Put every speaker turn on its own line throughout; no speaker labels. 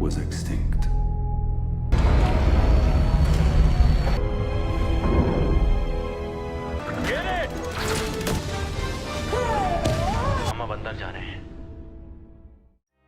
was extinct.
हम अब अंदर जा रहे हैं।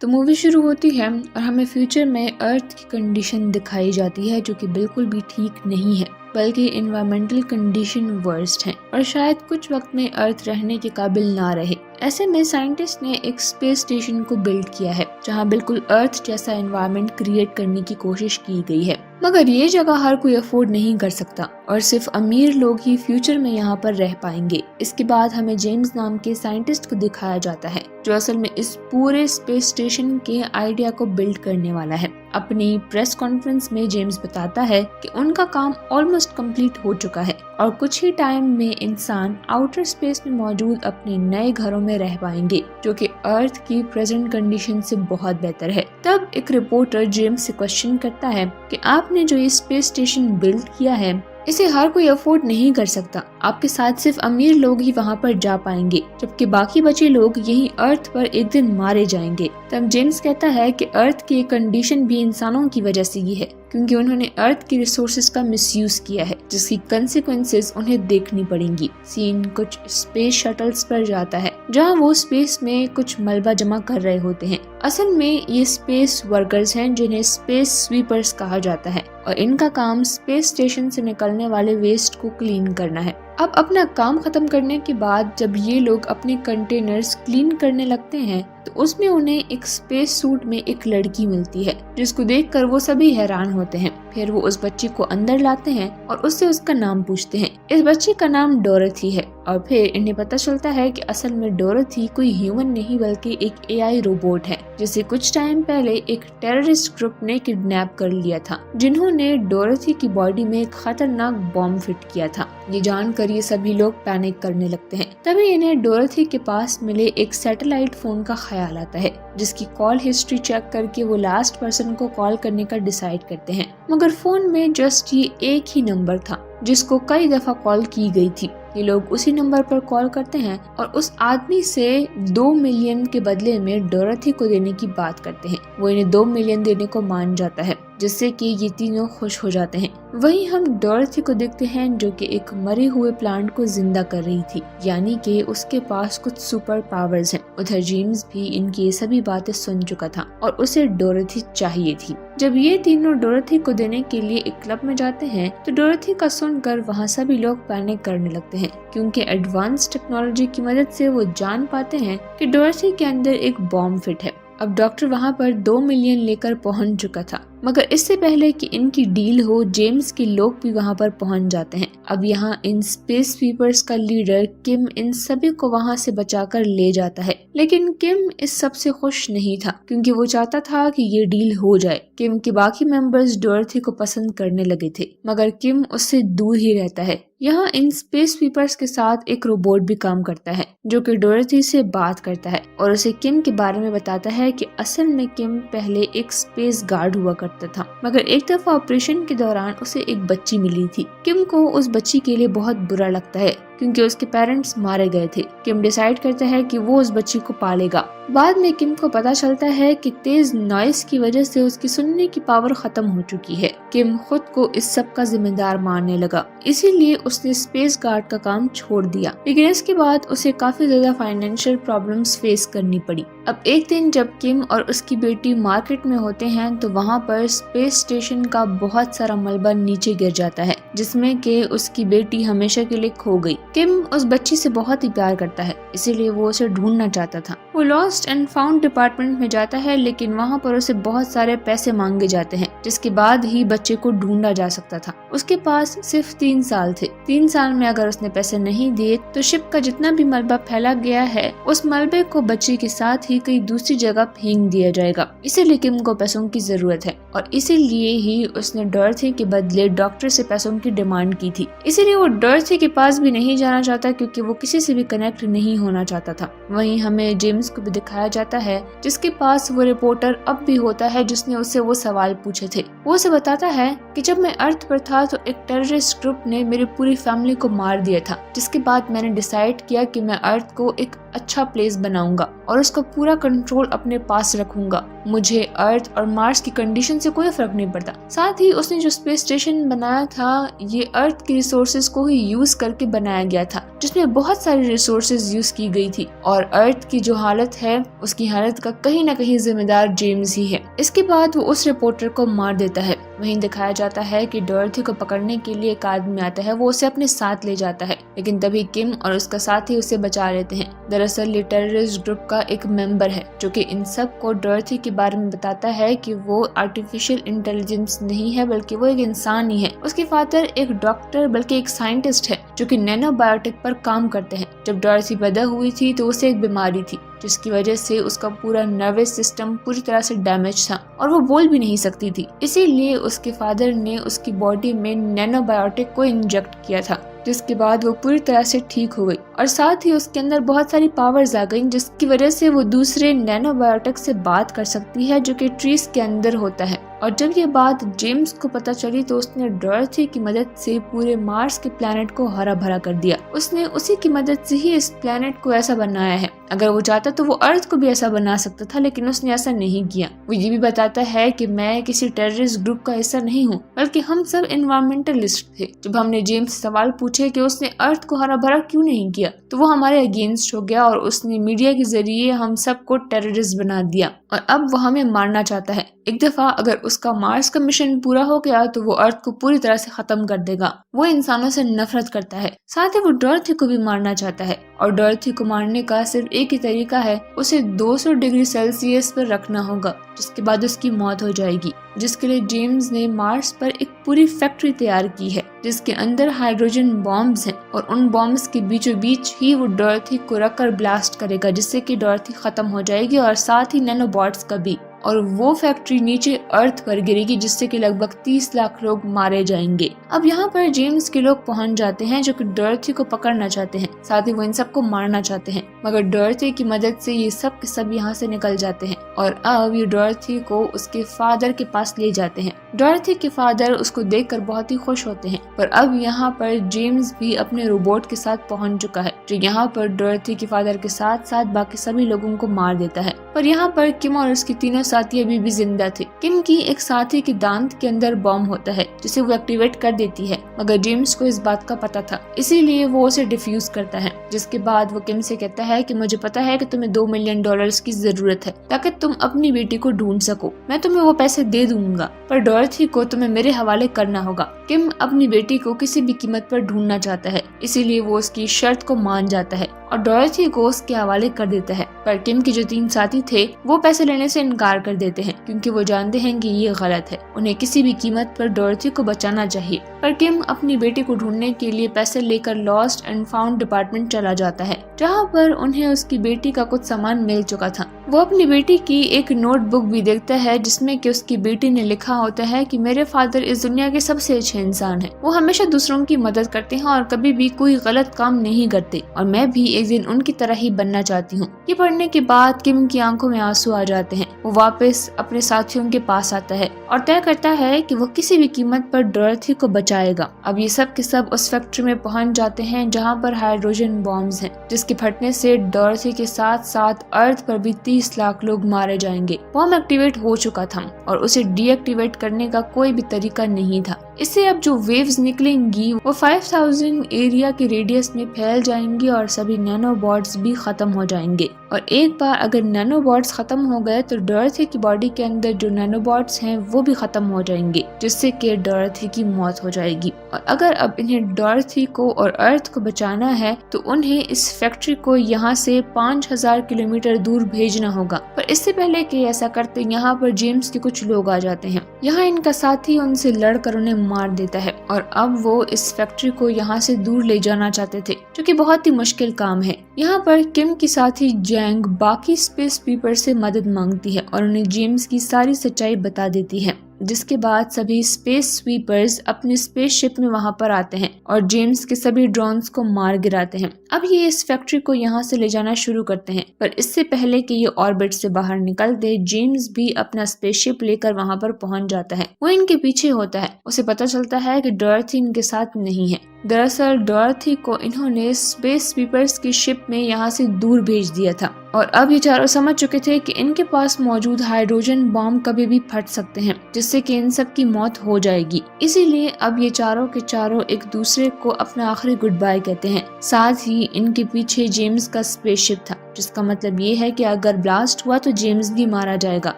तो मूवी शुरू होती है और हमें फ्यूचर में अर्थ की कंडीशन दिखाई जाती है जो कि बिल्कुल भी ठीक नहीं है, बल्कि इन्वायरमेंटल कंडीशन वर्स्ट है और शायद कुछ वक्त में अर्थ रहने के काबिल ना रहे। ऐसे में साइंटिस्ट ने एक स्पेस स्टेशन को बिल्ड किया है जहां बिल्कुल अर्थ जैसा एनवायरनमेंट क्रिएट करने की कोशिश की गई है, मगर ये जगह हर कोई अफोर्ड नहीं कर सकता और सिर्फ अमीर लोग ही फ्यूचर में यहाँ पर रह पाएंगे। इसके बाद हमें जेम्स नाम के साइंटिस्ट को दिखाया जाता है जो असल में इस पूरे स्पेस स्टेशन के आइडिया को बिल्ड करने वाला है। अपनी प्रेस कॉन्फ्रेंस में जेम्स बताता है कि उनका काम ऑलमोस्ट कंप्लीट हो चुका है और कुछ ही टाइम में इंसान आउटर स्पेस में मौजूद अपने नए घरों में रह पाएंगे जो कि अर्थ की प्रेजेंट कंडीशन से बहुत बेहतर है। तब एक रिपोर्टर जेम्स से क्वेश्चन करता है कि आपने जो ये स्पेस स्टेशन बिल्ड किया है इसे हर कोई अफोर्ड नहीं कर सकता, आपके साथ सिर्फ अमीर लोग ही वहाँ पर जा पाएंगे जबकि बाकी बचे लोग यहीं अर्थ पर एक दिन मारे जाएंगे। तब जेम्स कहता है कि अर्थ की कंडीशन भी इंसानों की वजह से ही है क्योंकि उन्होंने अर्थ की रिसोर्सेज का मिसयूज किया है जिसकी कंसिक्वेंसेस उन्हें देखनी पड़ेंगी। सीन कुछ स्पेस शटल्स पर जाता है जहां वो स्पेस में कुछ मलबा जमा कर रहे होते हैं। असल में ये स्पेस वर्कर्स हैं जिन्हें स्पेस स्वीपर्स कहा जाता है और इनका काम स्पेस स्टेशन से निकलने वाले वेस्ट को क्लीन करना है। अब अपना काम खत्म करने के बाद जब ये लोग अपने कंटेनर्स क्लीन करने लगते हैं तो उसमें उन्हें एक स्पेस सूट में एक लड़की मिलती है जिसको देखकर वो सभी हैरान होते हैं। फिर वो उस बच्ची को अंदर लाते हैं और उससे उसका नाम पूछते हैं। इस बच्ची का नाम डोरथी है और फिर इन्हें पता चलता है कि असल में डोरथी कोई ह्यूमन नहीं बल्कि एक एआई रोबोट है जिसे कुछ टाइम पहले एक टेररिस्ट ग्रुप ने किडनैप कर लिया था जिन्होंने डोरथी की बॉडी में एक खतरनाक बॉम्ब फिट किया था। ये जानकर ये सभी लोग पैनिक करने लगते हैं। तभी इन्हें डोरथी के पास मिले एक सैटेलाइट फोन का ख्याल आता है जिसकी कॉल हिस्ट्री चेक करके वो लास्ट पर्सन को कॉल करने का डिसाइड करते हैं, मगर फोन में जस्ट ये एक ही नंबर था जिसको कई दफा कॉल की गई थी। ये लोग उसी नंबर पर कॉल करते हैं और उस आदमी से 2 मिलियन के बदले में डोरथी को देने की बात करते हैं। वो इन्हें 2 मिलियन देने को मान जाता है जिससे कि ये तीनों खुश हो जाते हैं। वहीं हम डोरथी को देखते हैं जो कि एक मरे हुए प्लांट को जिंदा कर रही थी, यानी कि उसके पास कुछ सुपर पावर्स हैं। उधर जेम्स भी इनकी ये सभी बातें सुन चुका था और उसे डोरथी चाहिए थी। जब ये तीनों डोरथी को देने के लिए एक क्लब में जाते हैं तो डोरथी का सुनकर वहाँ सभी लोग पैनिक करने लगते हैं क्योंकि एडवांस टेक्नोलॉजी की मदद से वो जान पाते हैं कि डोरथी के अंदर एक बॉम्ब फिट है। अब डॉक्टर वहाँ पर 2 मिलियन लेकर पहुँच चुका था, मगर इससे पहले कि इनकी डील हो जेम्स के लोग भी वहाँ पर पहुँच जाते हैं। अब यहाँ इन स्पेस स्वीपर्स का लीडर किम इन सभी को वहाँ से बचाकर ले जाता है, लेकिन किम इस सब से खुश नहीं था क्योंकि वो चाहता था कि ये डील हो जाए। किम के बाकी मेंबर्स डोरथी को पसंद करने लगे थे, मगर किम उससे दूर ही रहता है। यहाँ इन स्पेस स्वीपर्स के साथ एक रोबोट भी काम करता है जो कि डोरथी से बात करता है और उसे किम के बारे में बताता है कि असल में किम पहले एक स्पेस गार्ड हुआ करता था, मगर एक दफा ऑपरेशन के दौरान उसे एक बच्ची मिली थी। किम को उस बच्ची के लिए बहुत बुरा लगता है क्योंकि उसके पेरेंट्स मारे गए थे। किम डिसाइड करता है कि वो उस बच्ची को पालेगा। बाद में किम को पता चलता है कि तेज नॉइस की वजह से उसकी सुनने की पावर खत्म हो चुकी है। किम खुद को इस सब का जिम्मेदार मानने लगा, इसीलिए उसने स्पेस गार्ड का काम छोड़ दिया। लेकिन इसके बाद उसे काफी ज्यादा फाइनेंशियल प्रॉब्लम्स फेस करनी पड़ी। अब एक दिन जब किम और उसकी बेटी मार्केट में होते हैं तो वहाँ पर स्पेस स्टेशन का बहुत सारा मलबा नीचे गिर जाता है जिसमें कि उसकी बेटी हमेशा के लिए खो गई। किम उस बच्ची से बहुत ही प्यार करता है, इसीलिए वो उसे ढूंढना चाहता था। वो लॉस्ट एंड फाउंड डिपार्टमेंट में जाता है, लेकिन वहाँ पर उसे बहुत सारे पैसे मांगे जाते हैं जिसके बाद ही बच्चे को ढूंढा जा सकता था। उसके पास सिर्फ 3 साल थे। 3 साल में अगर उसने पैसे नहीं दिए तो शिप का जितना भी मलबा फैला गया है उस मलबे को बच्चे के साथ ही कहीं दूसरी जगह फेंक दिया जाएगा। इसीलिए किम को पैसों की जरूरत है और इसीलिए ही उसने डोरथी के बदले डॉक्टर से पैसों की डिमांड की थी। इसीलिए वो डोरथी के पास भी नहीं जाना चाहता क्योंकि वो किसी से भी कनेक्ट नहीं होना चाहता था। वहीं हमें जेम्स को भी दिखाया जाता है जिसके पास वो रिपोर्टर अब भी होता है जिसने उससे वो सवाल पूछे थे। वो उसे बताता है कि जब मैं अर्थ पर था तो एक टेररिस्ट ग्रुप ने मेरी पूरी फैमिली को मार दिया था, जिसके बाद मैंने डिसाइड किया कि मैं अर्थ को एक अच्छा प्लेस बनाऊंगा और उसका पूरा कंट्रोल अपने पास रखूंगा। मुझे अर्थ और मार्स की कंडीशन से कोई फर्क नहीं पड़ता। साथ ही उसने जो स्पेस स्टेशन बनाया था ये अर्थ की रिसोर्सेज को ही यूज करके बनाया गया था, जिसमें बहुत सारी रिसोर्सेज यूज की गई थी और अर्थ की जो हालत है उसकी हालत का कहीं ना कहीं जिम्मेदार जेम्स ही है। इसके बाद वो उस रिपोर्टर को मार देता है। वहीं दिखाया जाता है कि डॉर्थी को पकड़ने के लिए एक आदमी आता है, वो उसे अपने साथ ले जाता है, लेकिन तभी किम और उसका साथी उसे बचा लेते हैं। दरअसल ये टेररिस्ट ग्रुप का एक मेंबर है जो कि इन सब को डॉर्थी के बारे में बताता है कि वो आर्टिफिशियल इंटेलिजेंस नहीं है बल्कि वो एक इंसान ही है। उसके फादर एक डॉक्टर बल्कि एक साइंटिस्ट है जो कि नैनोबायोटिक पर काम करते हैं। जब डॉर्थी पैदा हुई थी तो उसे एक बीमारी थी जिसकी वजह से उसका पूरा नर्वस सिस्टम पूरी तरह से डैमेज था और वो बोल भी नहीं सकती थी। इसीलिए उसके फादर ने उसकी बॉडी में नैनोबायोटिक को इंजेक्ट किया था, जिसके बाद वो पूरी तरह से ठीक हो गई और साथ ही उसके अंदर बहुत सारी पावर्स आ गई जिसकी वजह से वो दूसरे नैनोबायोटिक से बात कर सकती है जो कि ट्रीज के अंदर होता है। और जब ये बात जेम्स को पता चली तो उसने डॉर्थी की मदद से पूरे मार्स के प्लैनेट को हरा भरा कर दिया। उसने उसी की मदद से ही इस प्लैनेट को ऐसा बनाया है। अगर वो चाहता तो वो अर्थ को भी ऐसा बना सकता था, लेकिन उसने ऐसा नहीं किया। वो ये भी बताता है कि मैं किसी टेररिस्ट ग्रुप का हिस्सा नहीं हूँ, बल्कि हम सब एनवायरमेंटलिस्ट थे। जब हमने जेम्स से सवाल पूछे कि उसने अर्थ को हरा भरा क्यों नहीं किया तो वो हमारे अगेंस्ट हो गया और उसने मीडिया के जरिए हम सबको टेररिस्ट बना दिया और अब वो हमें मारना चाहता है। एक दफा अगर उसका मार्स का मिशन पूरा हो गया तो वो अर्थ को पूरी तरह से खत्म कर देगा। वो इंसानों से नफरत करता है, साथ ही वो डॉर्थी को भी मारना चाहता है और डॉर्थी को मारने का सिर्फ एक ही तरीका है, उसे 200 डिग्री सेल्सियस पर रखना होगा, जिसके बाद उसकी मौत हो जाएगी। जिसके लिए जेम्स ने मार्स पर एक पूरी फैक्ट्री तैयार की है जिसके अंदर हाइड्रोजन बॉम्ब्स हैं और उन बॉम्ब्स के बीचों बीच ही वो डॉर्थी को रखकर ब्लास्ट करेगा, जिससे कि डॉर्थी खत्म हो जाएगी और साथ ही नैनोबॉट्स का भी। और वो फैक्ट्री नीचे अर्थ पर गिरेगी जिससे कि लगभग 30 लाख लोग मारे जाएंगे। अब यहाँ पर जेम्स के लोग पहुंच जाते हैं जो कि डॉर्थी को पकड़ना चाहते हैं, साथ ही वो इन सबको मारना चाहते हैं, मगर डॉर्थी की मदद से ये सब के सब यहाँ से निकल जाते हैं और अब ये डॉर्थी को उसके फादर के पास ले जाते हैं। डॉर्थी के फादर उसको देखकर बहुत ही खुश होते हैं, पर अब यहाँ पर जेम्स भी अपने रोबोट के साथ पहुंच चुका है जो यहाँ पर डॉर्थी के फादर के साथ साथ बाकी सभी लोगों को मार देता है। पर यहाँ पर किम और उसके तीनों साथी अभी भी जिंदा थे। किम की एक साथी के दांत के अंदर बॉम्ब होता है जिसे वो एक्टिवेट कर देती है, मगर जेम्स को इस बात का पता था, इसीलिए वो उसे डिफ्यूज करता है। जिसके बाद वो किम से कहता है कि मुझे पता है कि तुम्हें $2 मिलियन की जरूरत है ताकि तुम अपनी बेटी को ढूंढ सको। मैं तुम्हें वो पैसे दे दूंगा, पर डॉर्थी को तुम्हें मेरे हवाले करना होगा। किम अपनी बेटी को किसी भी कीमत पर ढूंढना चाहता है, इसीलिए वो उसकी शर्त को मान जाता है और डॉर्थी को उसके हवाले कर देता है। पर किम के जो 3 साथी थे वो पैसे लेने से इनकार कर देते हैं क्योंकि वो जानते हैं कि ये गलत है, उन्हें किसी भी कीमत पर डॉर्थी को बचाना चाहिए। पर किम अपनी बेटी को ढूंढने के लिए पैसे लेकर लॉस्ट एंड फाउंड डिपार्टमेंट चला जाता है, जहाँ पर उन्हें उसकी बेटी का कुछ सामान मिल चुका था। वो अपनी बेटी की एक नोटबुक भी देखता है जिसमें कि उसकी बेटी ने लिखा होता है कि मेरे फादर इस दुनिया के सबसे अच्छे इंसान हैं। वो हमेशा दूसरों की मदद करते हैं और कभी भी कोई गलत काम नहीं करते और मैं भी एक दिन उनकी तरह ही बनना चाहती हूँ। ये पढ़ने के बाद किम की आंखों में आंसू आ जाते हैं। वो वापस अपने साथियों के पास आता है और तय करता है कि वो किसी भी कीमत पर डॉर्थी को बचाएगा। अब ये सब के सब उस फैक्ट्री में पहुंच जाते हैं जहाँ पर हाइड्रोजन बॉम्ब्स हैं, जिसके फटने से डॉर्थी के साथ साथ अर्थ पर भी 30 लाख लोग मारे जाएंगे। बॉम्ब एक्टिवेट हो चुका था और उसे डीएक्टिवेट करने का कोई भी तरीका नहीं था। इससे अब जो वेव्स निकलेंगी वो 5000 एरिया के रेडियस में फैल जाएंगी और सभी नैनोबॉट्स भी खत्म हो जाएंगे। और एक बार अगर नैनोबॉट्स खत्म हो गए तो डॉर्थी की बॉडी के अंदर जो नैनोबॉट्स हैं वो भी खत्म हो जाएंगे, जिससे कि डॉर्थी की मौत हो जाएगी। और अगर अब इन्हें डॉर्थी को और अर्थ को बचाना है तो उन्हें इस फैक्ट्री को यहाँ से 5000 किलोमीटर दूर भेजना होगा। पर इससे पहले कि ऐसा करते यहाँ पर जेम्स के कुछ लोग आ जाते हैं। यहाँ इनका साथी उनसे लड़कर उन्हें मार देता है और अब वो इस फैक्ट्री को यहाँ से दूर ले जाना चाहते थे, जो कि बहुत ही मुश्किल काम है। यहाँ पर किम की साथी जैंग बाकी स्पेस पीपर से मदद मांगती है और उन्हें जेम्स की सारी सच्चाई बता देती है। जिसके बाद सभी स्पेस स्वीपर्स अपने स्पेसशिप में वहां पर आते हैं और जेम्स के सभी ड्रोन्स को मार गिराते हैं। अब ये इस फैक्ट्री को यहाँ से ले जाना शुरू करते हैं, पर इससे पहले कि ये ऑर्बिट से बाहर निकलते जेम्स भी अपना स्पेसशिप लेकर वहां पर पहुंच जाता है। वो इनके पीछे होता है। उसे पता चलता है कि डॉरथी इनके साथ नहीं है। दरअसल डॉरथी को इन्होंने स्पेस स्वीपर्स की शिप में यहाँ से दूर भेज दिया था और अब ये चारों समझ चुके थे कि इनके पास मौजूद हाइड्रोजन बॉम्ब कभी भी फट सकते हैं, जिससे कि इन सब की मौत हो जाएगी। इसीलिए अब ये चारों के चारों एक दूसरे को अपना आखिरी गुड बाय कहते हैं। साथ ही इनके पीछे जेम्स का स्पेसशिप था, जिसका मतलब ये है कि अगर ब्लास्ट हुआ तो जेम्स भी मारा जाएगा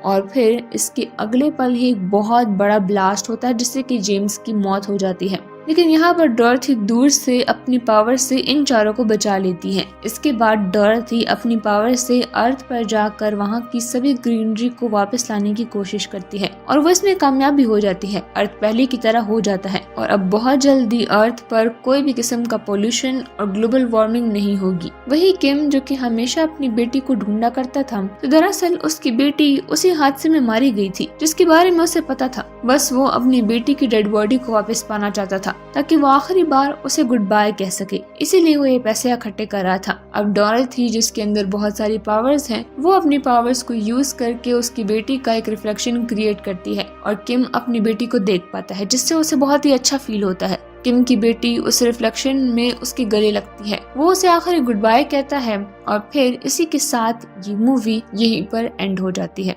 और फिर इसके अगले पल ही एक बहुत बड़ा ब्लास्ट होता है, जिससे कि जेम्स की मौत हो जाती है। लेकिन यहाँ पर डॉरथी दूर से अपनी पावर से इन चारों को बचा लेती है। इसके बाद डॉरथी अपनी पावर से अर्थ पर जाकर वहाँ की सभी ग्रीनरी को वापस लाने की कोशिश करती है और वो इसमें कामयाब भी हो जाती है। अर्थ पहले की तरह हो जाता है और अब बहुत जल्दी अर्थ पर कोई भी किस्म का पोल्यूशन और ग्लोबल वार्मिंग नहीं होगी। वही किम, जो कि हमेशा अपनी बेटी को ढूंढा करता था, तो दरअसल उसकी बेटी उसी हादसे में मारी गई थी, जिसके बारे में उसे पता था। बस वो अपनी बेटी की डेड बॉडी को वापस पाना चाहता था ताकि वो आखिरी बार उसे गुड बाय कह सके। इसीलिए वो ये पैसे इकट्ठे कर रहा था। अब डॉरथी, जिसके अंदर बहुत सारी पावर्स हैं, वो अपनी पावर्स को यूज करके उसकी बेटी का एक रिफ्लेक्शन क्रिएट करती है और किम अपनी बेटी को देख पाता है, जिससे उसे बहुत ही अच्छा फील होता है। किम की बेटी उस रिफ्लेक्शन में उसके गले लगती है। वो उसे आखिरी गुड बाय कहता है और फिर इसी के साथ ये मूवी यहीं पर एंड हो जाती है।